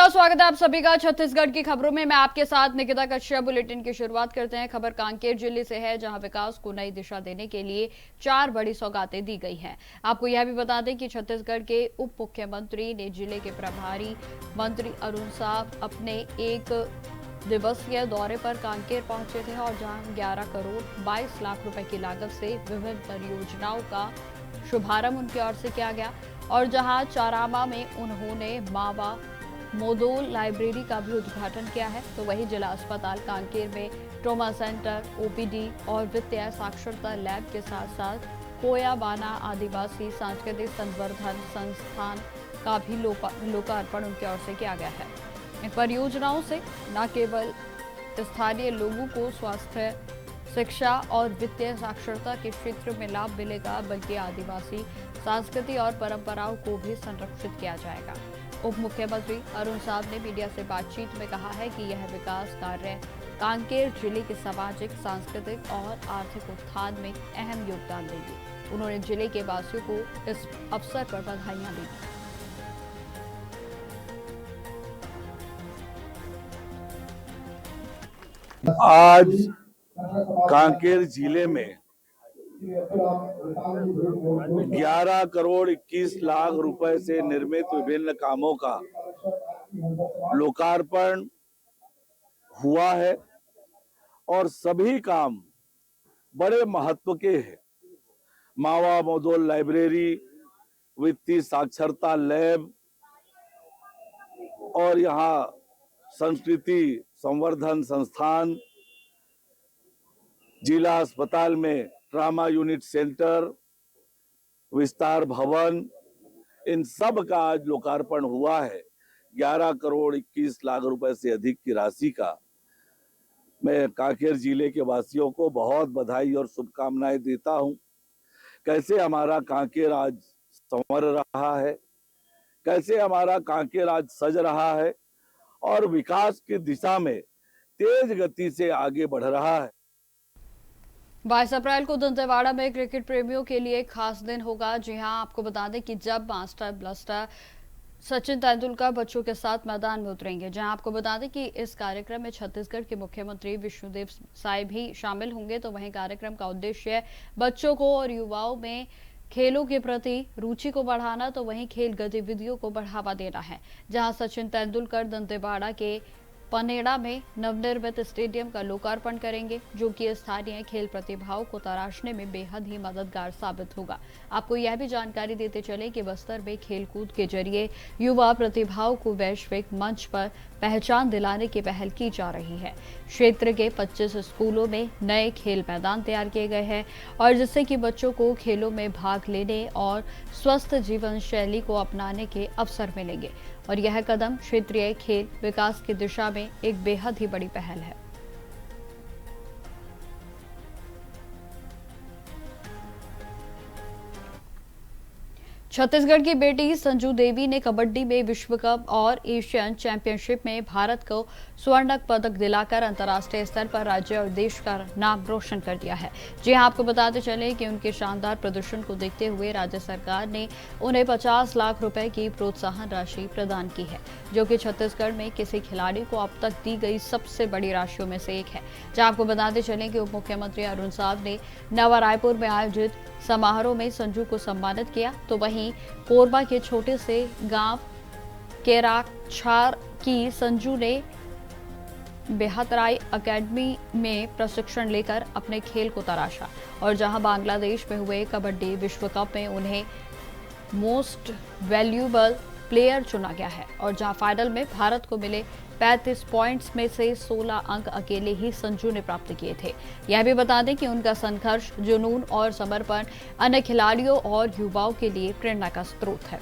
नमस्कार, स्वागत है आप सभी का छत्तीसगढ़ की खबरों में। मैं आपके साथ निकिता कश्यप। बुलेटिन की शुरुआत करते हैं। खबर कांकेर जिले से है, जहां विकास को नई दिशा देने के लिए 4 बड़ी सौगातें दी गई हैं। आपको यह भी बता दें कि छत्तीसगढ़ के उप मुख्यमंत्री ने जिले के प्रभारी मंत्री अरुण साव अपने एक दिवसीय दौरे पर कांकेर पहुंचे थे, और जहां 11 करोड़ 22 लाख रुपए की लागत से विभिन्न परियोजनाओं का शुभारंभ उनकी ओर से किया गया। और जहां चारामा में उन्होंने मावा मोदोल लाइब्रेरी का भी उद्घाटन किया है, तो वहीं जिला अस्पताल कांकेर में ट्रॉमा सेंटर, ओपीडी और वित्तीय साक्षरता लैब के साथ साथ कोया बाना आदिवासी सांस्कृतिक संवर्धन संस्थान का भी लोकार्पण उनकी ओर से किया गया है। इन परियोजनाओं से न केवल स्थानीय लोगों को स्वास्थ्य, शिक्षा और वित्तीय साक्षरता के क्षेत्र में लाभ मिलेगा, बल्कि आदिवासी संस्कृति और परंपराओं को भी संरक्षित किया जाएगा। उप मुख्यमंत्री अरुण साव ने मीडिया से बातचीत में कहा है कि यह विकास कार्य कांकेर जिले के सामाजिक, सांस्कृतिक और आर्थिक उत्थान में अहम योगदान देंगे। उन्होंने जिले के वासियों को इस अवसर पर बधाइयां दी। आज कांकेर जिले में 11 करोड़ 21 लाख रुपए से निर्मित विभिन्न कामों का लोकार्पण हुआ है, और सभी काम बड़े महत्व के हैं। मावा मोदोल लाइब्रेरी, वित्तीय साक्षरता लैब और यहाँ संस्कृति संवर्धन संस्थान, जिला अस्पताल में ट्रामा यूनिट सेंटर, विस्तार भवन, इन सब का आज लोकार्पण हुआ है। 11 करोड़ 21 लाख रुपए से अधिक की राशि का मैं कांकेर जिले के वासियों को बहुत बधाई और शुभकामनाएं देता हूं। कैसे हमारा कांकेर आज संवर रहा है, कैसे हमारा कांकेर आज सज रहा है और विकास की दिशा में तेज गति से आगे बढ़ रहा है। 22 अप्रैल को दंतेवाड़ा में क्रिकेट प्रेमियों के लिए खास दिन होगा। जी हां, आपको बता दें कि जब मास्टर ब्लास्टर सचिन तेंदुलकर बच्चों के साथ मैदान में उतरेंगे। जहां आपको बता दें कि इस कार्यक्रम में छत्तीसगढ़ के मुख्यमंत्री विष्णुदेव साय भी शामिल होंगे। तो वहीं कार्यक्रम का उद्देश्य बच्चों को और युवाओं में खेलों के प्रति रुचि को बढ़ाना, तो वहीं खेल गतिविधियों को बढ़ावा देना है। जहां सचिन तेंदुलकर दंतेवाड़ा के पनेड़ा में नवनिर्मित स्टेडियम का लोकार्पण करेंगे, जो कि स्थानीय खेल प्रतिभाओं को तराशने में बेहद ही मददगार साबित होगा। आपको यह भी जानकारी देते चले कि बस्तर में खेलकूद के जरिए युवा प्रतिभाओं को वैश्विक मंच पर पहचान दिलाने की पहल की जा रही है। क्षेत्र के 25 स्कूलों में नए खेल मैदान तैयार किए गए हैं, और जिससे कि बच्चों को खेलों में भाग लेने और स्वस्थ जीवन शैली को अपनाने के अवसर मिलेंगे। और यह कदम क्षेत्रीय खेल विकास की दिशा में एक बेहद ही बड़ी पहल है। छत्तीसगढ़ की बेटी संजू देवी ने कबड्डी में विश्व कप और एशियन चैंपियनशिप में भारत को स्वर्ण पदक दिलाकर अंतर्राष्ट्रीय स्तर पर राज्य और देश का नाम रोशन कर दिया है। जी हां, आपको बताते चले कि उनके शानदार प्रदर्शन को देखते हुए राज्य सरकार ने उन्हें 50 लाख रुपए की प्रोत्साहन राशि प्रदान की है, जो कि छत्तीसगढ़ में किसी खिलाड़ी को अब तक दी गई सबसे बड़ी राशियों में से एक है। जहां आपको बताते चले कि उप मुख्यमंत्री अरुण साव ने नवा रायपुर में आयोजित समारोह में संजू को सम्मानित किया। तो वहीं कोरबा के छोटे से गांव केराछार की संजू ने बेहतराई एकेडमी में प्रशिक्षण लेकर अपने खेल को तराशा। और जहां बांग्लादेश में हुए कबड्डी विश्व कप में उन्हें मोस्ट वैल्यूएबल प्लेयर चुना गया है, और जहां फाइनल में भारत को मिले 35 पॉइंट्स में से 16 अंक अकेले ही संजू ने प्राप्त किए थे। यह भी बता दें कि उनका संघर्ष, जुनून और समर्पण अन्य खिलाड़ियों और युवाओं के लिए प्रेरणा का स्रोत है।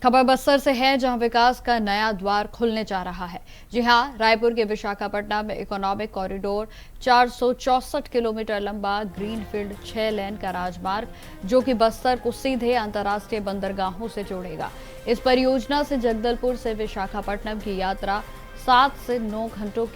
खबर बस्तर से है, जहां विकास का नया द्वार खुलने जा रहा है। जी हां, रायपुर के विशाखापट्टनम में इकोनॉमिक कॉरिडोर 464 किलोमीटर लंबा ग्रीनफील्ड 6 लेन का राजमार्ग, जो कि बस्तर को सीधे अंतर्राष्ट्रीय बंदरगाहों से जोड़ेगा। इस परियोजना से जगदलपुर से विशाखापट्टनम की यात्रा 7 से 9 घंटों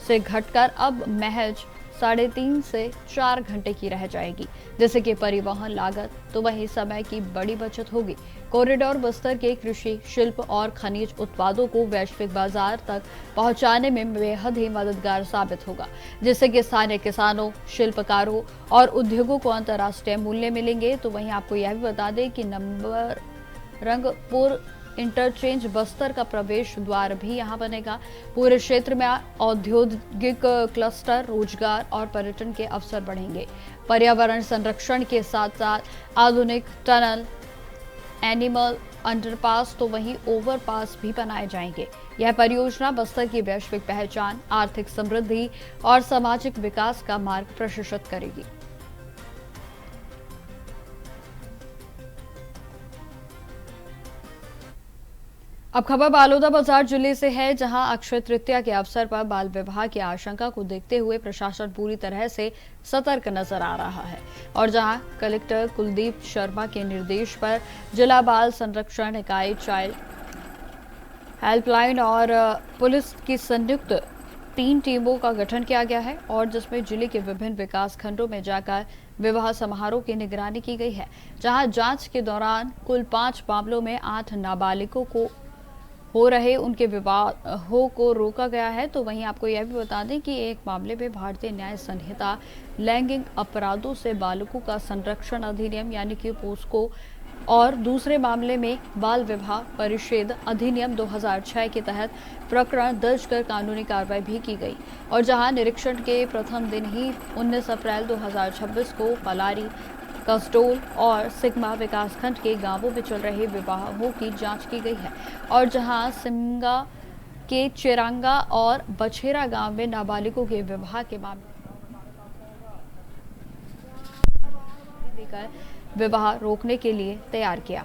से घटकर अब महज 3.5 से 4 घंटे की रह जाएगी, जिससे कि परिवहन लागत तो वही समय की बड़ी बचत होगी। कॉरिडोर बस्तर के कृषि, शिल्प और खनिज उत्पादों को वैश्विक बाजार तक पहुंचाने में बेहद ही मददगार साबित होगा, जिससे कि स्थानीय किसानों, शिल्पकारों और उद्योगों को अंतर्राष्ट्रीय मूल्य मिलेंगे। तो वहीं आपको यह भी बता दें कि नंबर रंगपुर इंटरचेंज बस्तर का प्रवेश द्वार भी यहां बनेगा। पूरे क्षेत्र में औद्योगिक क्लस्टर, रोजगार और पर्यटन के अवसर बढ़ेंगे। पर्यावरण संरक्षण के साथ साथ आधुनिक टनल, एनिमल अंडरपास तो वहीं ओवरपास भी बनाए जाएंगे। यह परियोजना बस्तर की वैश्विक पहचान, आर्थिक समृद्धि और सामाजिक विकास का मार्ग प्रशस्त करेगी। अब खबर बालोदाबाजार जिले से है, जहां अक्षय तृतीया के अवसर पर बाल विवाह की आशंका को देखते हुए प्रशासन पूरी तरह से सतर्क नजर आ रहा है और जहां कलेक्टर कुलदीप शर्मा के निर्देश पर जिला बाल संरक्षण इकाई, चाइल्ड हेल्पलाइन और पुलिस की संयुक्त 3 टीमों का गठन किया गया है और जिसमें जिले के विभिन्न विकास खंडों में जाकर विवाह समारोह की निगरानी की गई है। जहां जांच के दौरान कुल 5 मामलों में 8 नाबालिगों को हो रहे उनके विवाहों को रोका गया है। तो वहीं आपको यह भी बता दें कि एक मामले में भारतीय न्याय संहिता लैंगिक अपराधों से बालकों का संरक्षण अधिनियम यानी कि पोस्को और दूसरे मामले में बाल विवाह परिषद अधिनियम 2006 के तहत प्रकरण दर्ज कर कानूनी कार्रवाई भी की गई। और जहां निरीक्षण के प्रथम दिन ही 19 अप्रैल 2026 को पलारी, कसडोल और सिग्मा विकासखंड के गांवों में चल रहे विवाहों की जांच की गई है और जहां सिमगा के चिरांगा और बछेरा गांव में नाबालिगों के विवाह के मामले देकर विवाह रोकने के लिए तैयार किया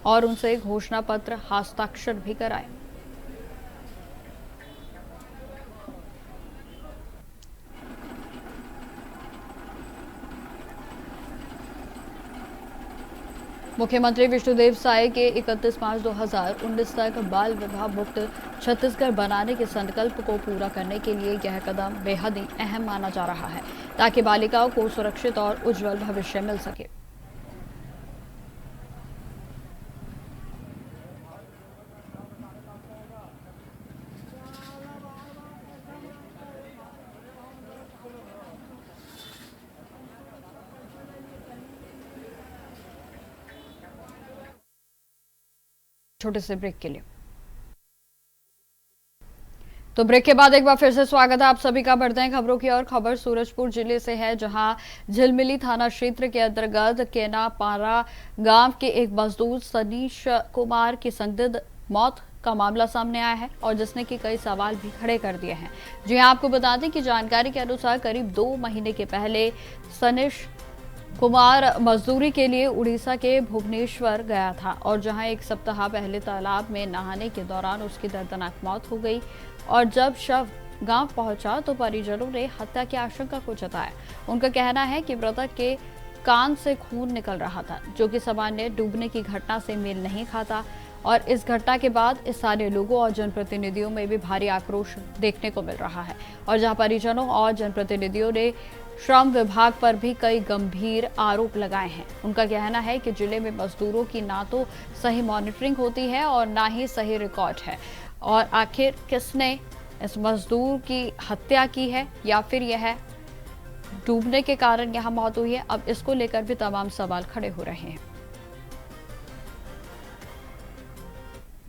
और उनसे घोषणा पत्र हस्ताक्षर भी कराए। मुख्यमंत्री विष्णुदेव साय के 31 मार्च 2019 तक बाल विवाह मुक्त छत्तीसगढ़ बनाने के संकल्प को पूरा करने के लिए यह कदम बेहद ही अहम माना जा रहा है, ताकि बालिकाओं को सुरक्षित और उज्जवल भविष्य मिल सके। छोटे से ब्रेक के लिए। तो ब्रेक के बाद एक बार फिर से स्वागत है आप सभी का। बढ़ते हैं खबरों की और। खबर सूरजपुर जिले से है, जहां झिलमिली थाना क्षेत्र के अंतर्गत केनापारा गांव के एक मजदूर सनीश कुमार की संदिग्ध मौत का मामला सामने आया है और जिसने कि कई सवाल भी खड़े कर दिए हैं। जी हां, आपको बता दें कि जानकारी के अनुसार करीब 2 महीने के पहले सनीश कुमार मजदूरी के लिए उड़ीसा के भुवनेश्वर गया था और जहां 1 सप्ताह पहले तालाब में नहाने के दौरान उसकी दर्दनाक मौत हो गई और जब शव गांव पहुंचा तो परिजनों ने हत्या की आशंका को जताया। उनका कहना है कि मृतक के कान से खून निकल रहा था, जो कि सामान्य डूबने की घटना से मेल नहीं खाता और इस घटना के बाद स्थानीय लोगों और जनप्रतिनिधियों में भी भारी आक्रोश देखने को मिल रहा है और जहां परिजनों और जनप्रतिनिधियों ने श्रम विभाग पर भी कई गंभीर आरोप लगाए हैं। उनका कहना है कि जिले में मजदूरों की ना तो सही मॉनिटरिंग होती है और ना ही सही रिकॉर्ड है और आखिर किसने इस मजदूर की हत्या की है या फिर यह डूबने के कारण यहां मौत हुई है, अब इसको लेकर भी तमाम सवाल खड़े हो रहे हैं।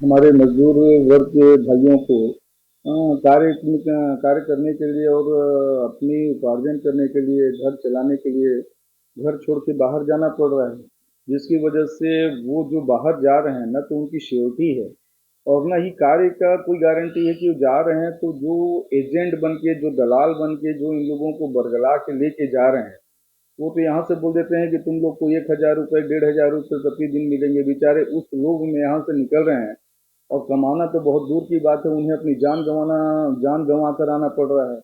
हमारे मजदूर वर्ग के भाइयों को कार्य करने के लिए और अपनी उपार्जन करने के लिए, घर चलाने के लिए घर छोड़ के बाहर जाना पड़ रहा है, जिसकी वजह से वो जो बाहर जा रहे हैं न तो उनकी श्योरिटी है और न ही कार्य का कोई गारंटी है कि वो जा रहे हैं। तो जो एजेंट बन के, जो दलाल बन के जो इन लोगों को बरगला के लेके जा रहे हैं, वो तो यहाँ से बोल देते हैं कि तुम लोग को 1,000 रुपये, 1,500 रुपये प्रतिदिन मिलेंगे। बेचारे उस लोग में यहाँ से निकल रहे हैं और कमाना तो बहुत दूर की बात है, उन्हें अपनी जान गंवा कर आना पड़ रहा है।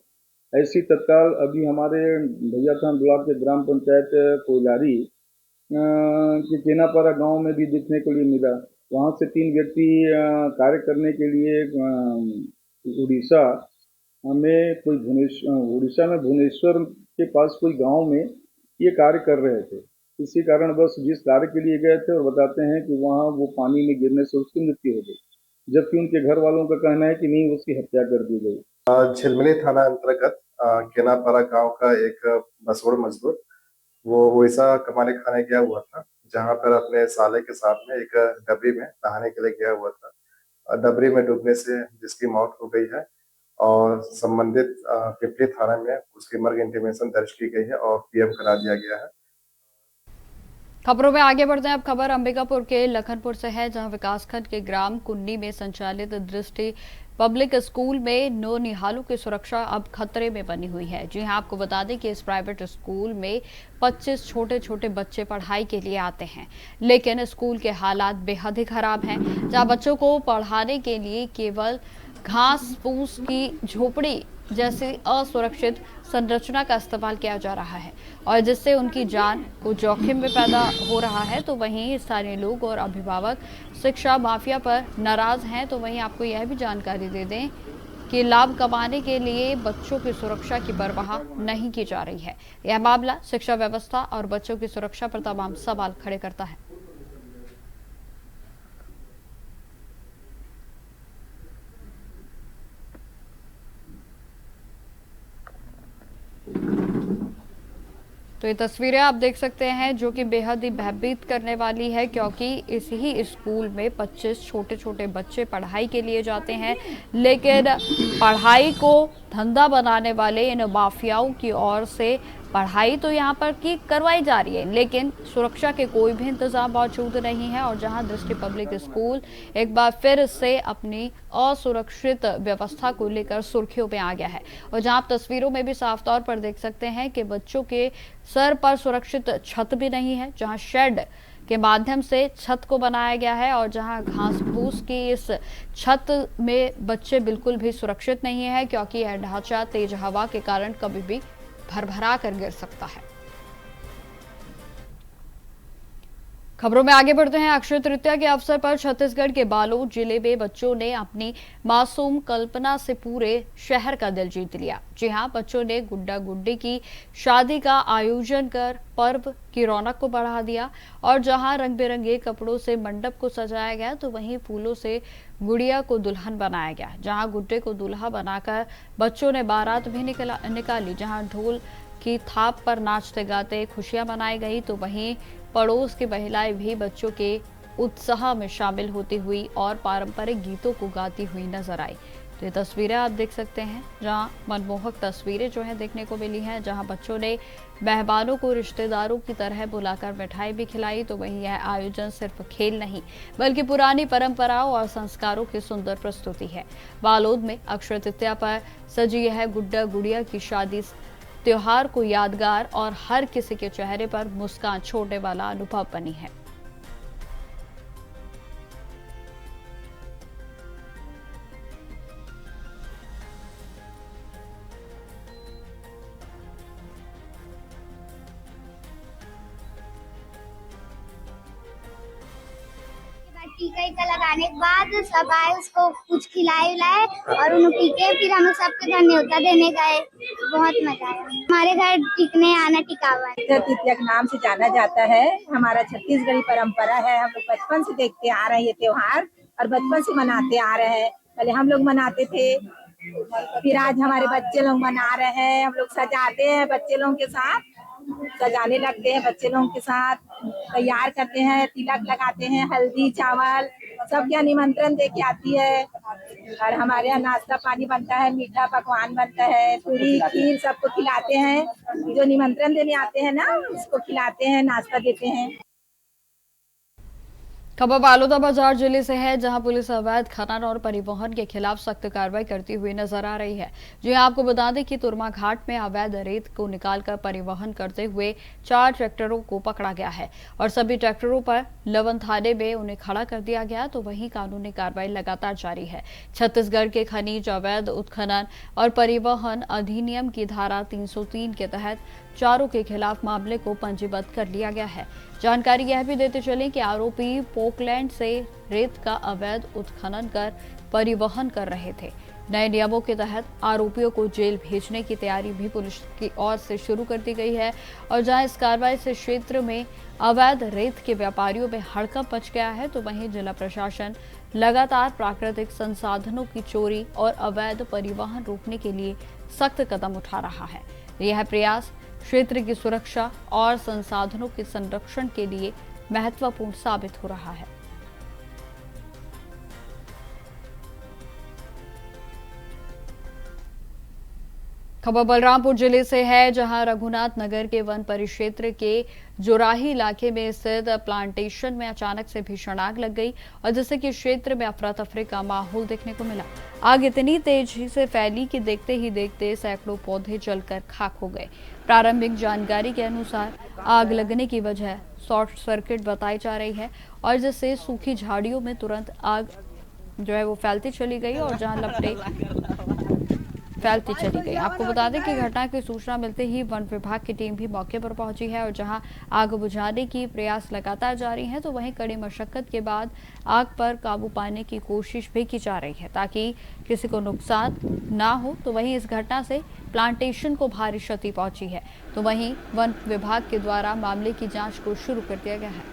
ऐसी तत्काल अभी हमारे भैयाथान ब्लॉक के ग्राम पंचायत कोयलारी के केनापारा गांव में भी देखने को लिए मिला। वहां से 3 व्यक्ति कार्य करने के लिए उड़ीसा हमें कोई उड़ीसा में भुवनेश्वर के पास कोई गांव में ये कार्य कर रहे थे। इसी कारण बस जिस कार्य के लिए गए थे और बताते हैं कि वहाँ वो पानी में गिरने से उसकी मृत्यु हो गई, जबकि उनके घर वालों का कहना है कि नहीं, उसकी हत्या कर दी गई। झिलमिली थाना अंतर्गत केनापारा गांव का एक बसोड़ मजदूर वो उड़ीसा कमाने खाने गया हुआ था, जहां पर अपने साले के साथ में एक डबरी में नहाने के लिए गया हुआ था। डबरी में डूबने से जिसकी मौत हो गई है और संबंधित पिपली थाना में उसकी मर्ग इंटीमेशन दर्ज की गई है और पीएम करा दिया गया है। खबरों में आगे बढ़ते हैं। अब खबर अंबिकापुर के लखनपुर से है, जहां विकासखंड के ग्राम कुन्नी में संचालित दृष्टि पब्लिक स्कूल में नौनिहालों की सुरक्षा अब खतरे में बनी हुई है। जी हां, आपको बता दें कि इस प्राइवेट स्कूल में 25 छोटे छोटे बच्चे पढ़ाई के लिए आते हैं, लेकिन स्कूल के हालात बेहद ही खराब हैं, जहां बच्चों को पढ़ाने के लिए केवल घास फूस की झोपड़ी जैसी असुरक्षित संरचना का इस्तेमाल किया जा रहा है और जिससे उनकी जान को जोखिम में पैदा हो रहा है। तो वहीं स्थानीय लोग और अभिभावक शिक्षा माफिया पर नाराज हैं। तो वहीं आपको यह भी जानकारी दे दें कि लाभ कमाने के लिए बच्चों की सुरक्षा की परवाह नहीं की जा रही है। यह मामला शिक्षा व्यवस्था और बच्चों की सुरक्षा पर तमाम सवाल खड़े करता है। तो ये तस्वीरें आप देख सकते हैं जो कि बेहद ही भयभीत करने वाली है, क्योंकि इस ही स्कूल में 25 छोटे छोटे बच्चे पढ़ाई के लिए जाते हैं, लेकिन पढ़ाई को धंधा बनाने वाले इन माफियाओं की ओर से पढ़ाई तो यहाँ पर की करवाई जा रही है, लेकिन सुरक्षा के कोई भी इंतजाम मौजूद नहीं है। और जहाँ दृष्टि पब्लिक स्कूल एक बार फिर से अपनी असुरक्षित व्यवस्था को लेकर सुर्खियों में आ गया है, और जहाँ आप तस्वीरों में भी साफ तौर पर देख सकते हैं कि बच्चों के सर पर सुरक्षित छत भी नहीं है, जहाँ शेड के माध्यम से छत को बनाया गया है और जहां घास फूस की इस छत में बच्चे बिल्कुल भी सुरक्षित नहीं है, क्योंकि यह ढांचा तेज हवा के कारण कभी भी भरभरा कर गिर सकता है। खबरों में आगे बढ़ते हैं। अक्षय तृतीया के अवसर पर छत्तीसगढ़ के बालोद जिले में बच्चों ने अपनी मासूम कल्पना से पूरे शहर का दिल जीत लिया। जी हां, बच्चों ने गुड्डा गुड्डी की शादी का आयोजन कर पर्व की रौनक को बढ़ा दिया और जहां रंग बिरंगे कपड़ों से मंडप को सजाया गया, तो वहीं फूलों से गुड़िया को दुल्हन बनाया गया। जहां गुड्डे को दूल्हा बनाकर बच्चों ने बारात भी निकाली, जहां ढोल की थाप पर नाचते गाते खुशियां मनाई गई। तो वहीं पड़ोस की महिलाएं भी बच्चों के उत्साह में शामिल होती हुई और पारंपरिक गीतों को गाती हुई नजर आई। तो ये तस्वीरें आप देख सकते हैं, जहां मनमोहक तस्वीरें जो है देखने को मिली हैं, जहां बच्चों ने मेहमानों को रिश्तेदारों की तरह बुलाकर मिठाई भी खिलाई। तो वहीं यह आयोजन सिर्फ खेल नहीं बल्कि पुरानी परंपराओं और संस्कारों की सुंदर प्रस्तुति है। बालोद में अक्षय तृतीया पर सजी यह गुड्डा गुड़िया की शादी त्योहार को यादगार और हर किसी के चेहरे पर मुस्कान छोड़ने वाला अनुभव बनी है। टीका ईका लगाने के बाद सब आए, उसको कुछ खिलाए उलाए और उन्हें टीके, फिर हम सबके घर न्योता देने गए। बहुत मजा आया। हमारे घर टिकने आना टिका हुआ है। अक्षय तृतीया के नाम से जाना जाता है। हमारा छत्तीसगढ़ी परंपरा है, हम लोग बचपन से देखते आ रहे हैं ये त्योहार और बचपन से मनाते आ रहे हैं। पहले हम लोग मनाते थे, फिर आज हमारे बच्चे लोग मना रहे हैं। हम लोग सजाते हैं, बच्चे लोगों के साथ सजाने लगते हैं, बच्चे लोगों के साथ तैयार करते हैं, तिलक लगाते हैं, हल्दी चावल सब क्या निमंत्रण दे के आती है। और हमारे यहाँ नाश्ता पानी बनता है, मीठा पकवान बनता है, पूरी खीर सबको खिलाते हैं। जो निमंत्रण देने आते हैं ना, उसको खिलाते हैं, नाश्ता देते हैं। खबर बलौदाबाजार जिले से है, जहां पुलिस अवैध खनन और परिवहन के खिलाफ सख्त कार्रवाई करती हुई नजर आ रही है। जी आपको बता दें कि तुरमा घाट में अवैध रेत को निकालकर परिवहन करते हुए 4 ट्रैक्टरों को पकड़ा गया है और सभी ट्रैक्टरों पर लवन थाने में उन्हें खड़ा कर दिया गया। तो वहीं कानूनी कार्रवाई लगातार जारी है। छत्तीसगढ़ के खनिज अवैध उत्खनन और परिवहन अधिनियम की धारा 303 के तहत चारों के खिलाफ मामले को पंजीबद्ध कर लिया गया है। जानकारी यह भी देते चले कि आरोपी पोकलैंड से रेत का अवैध उत्खनन कर परिवहन कर रहे थे। नए नियमों के तहत आरोपियों को जेल भेजने की तैयारी भी पुलिस की ओर से शुरू कर दी गई है और जहां इस कार्रवाई से क्षेत्र में अवैध रेत के व्यापारियों में हड़कंप मच गया है, तो वहीं जिला प्रशासन लगातार प्राकृतिक संसाधनों की चोरी और अवैध परिवहन रोकने के लिए सख्त कदम उठा रहा है। यह प्रयास क्षेत्र की सुरक्षा और संसाधनों के संरक्षण के लिए महत्वपूर्ण साबित हो रहा है। खबर बलरामपुर जिले से है, जहां रघुनाथ नगर के वन परिक्षेत्र के जोराही इलाके में स्थित प्लांटेशन में अचानक से भीषण आग लग गई और जिससे कि क्षेत्र में अफरा तफरी का माहौल देखने को मिला। आग इतनी तेजी से फैली कि देखते ही देखते सैकड़ों पौधे जलकर खाक हो गए। प्रारंभिक जानकारी के अनुसार आग लगने की वजह शॉर्ट सर्किट बताई जा रही है और जिससे सूखी झाड़ियों में तुरंत आग जो है वो फैलती चली गई और जहां लपटें फैलती चली गई। आपको बता दें कि घटना की सूचना मिलते ही वन विभाग की टीम भी मौके पर पहुंची है और जहां आग बुझाने की प्रयास लगातार जारी है, तो वहीं कड़ी मशक्कत के बाद आग पर काबू पाने की कोशिश भी की जा रही है ताकि किसी को नुकसान ना हो। तो वहीं इस घटना से प्लांटेशन को भारी क्षति पहुंची है, तो वहीं वन विभाग के द्वारा मामले की जाँच को शुरू कर दिया गया है।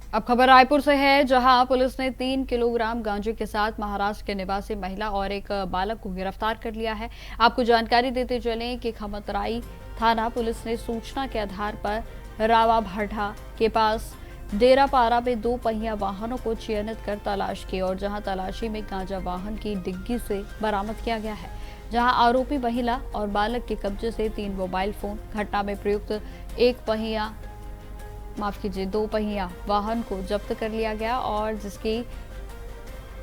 अब खबर रायपुर से है, जहां पुलिस ने 3 किलोग्राम गांजे के साथ महाराष्ट्र के निवासी महिला और एक बालक को गिरफ्तार कर लिया है। आपको जानकारी देते चलें कि खमतराई थाना पुलिस ने सूचना के आधार पर रावा भाठा के पास डेरापारा में 2 पहिया वाहनों को चिन्हित कर तलाश की और जहां तलाशी में गांजा वाहन की डिग्गी से बरामद किया गया है, जहां आरोपी महिला और बालक के कब्जे से 3 मोबाइल फोन, घटना में प्रयुक्त 2 पहिया वाहन को जब्त कर लिया गया और जिसकी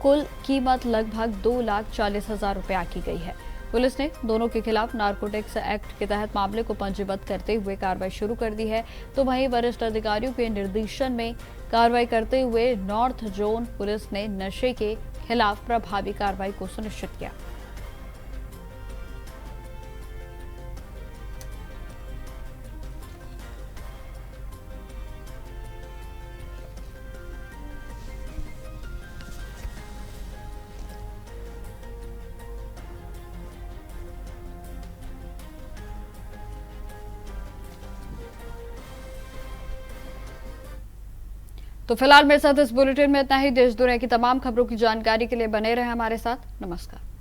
कुल कीमत लगभग 2,40,000 रुपए आकी गई है। पुलिस ने दोनों के खिलाफ नारकोटिक्स एक्ट के तहत मामले को पंजीबद्ध करते हुए कार्रवाई शुरू कर दी है। तो वहीं वरिष्ठ अधिकारियों के निर्देशन में कार्रवाई करते हुए नॉर्थ जोन पुलिस ने नशे के खिलाफ प्रभावी कार्रवाई को सुनिश्चित किया। तो फिलहाल मेरे साथ इस बुलेटिन में इतना ही। देश दुनिया की तमाम खबरों की जानकारी के लिए बने रहे हमारे साथ। नमस्कार।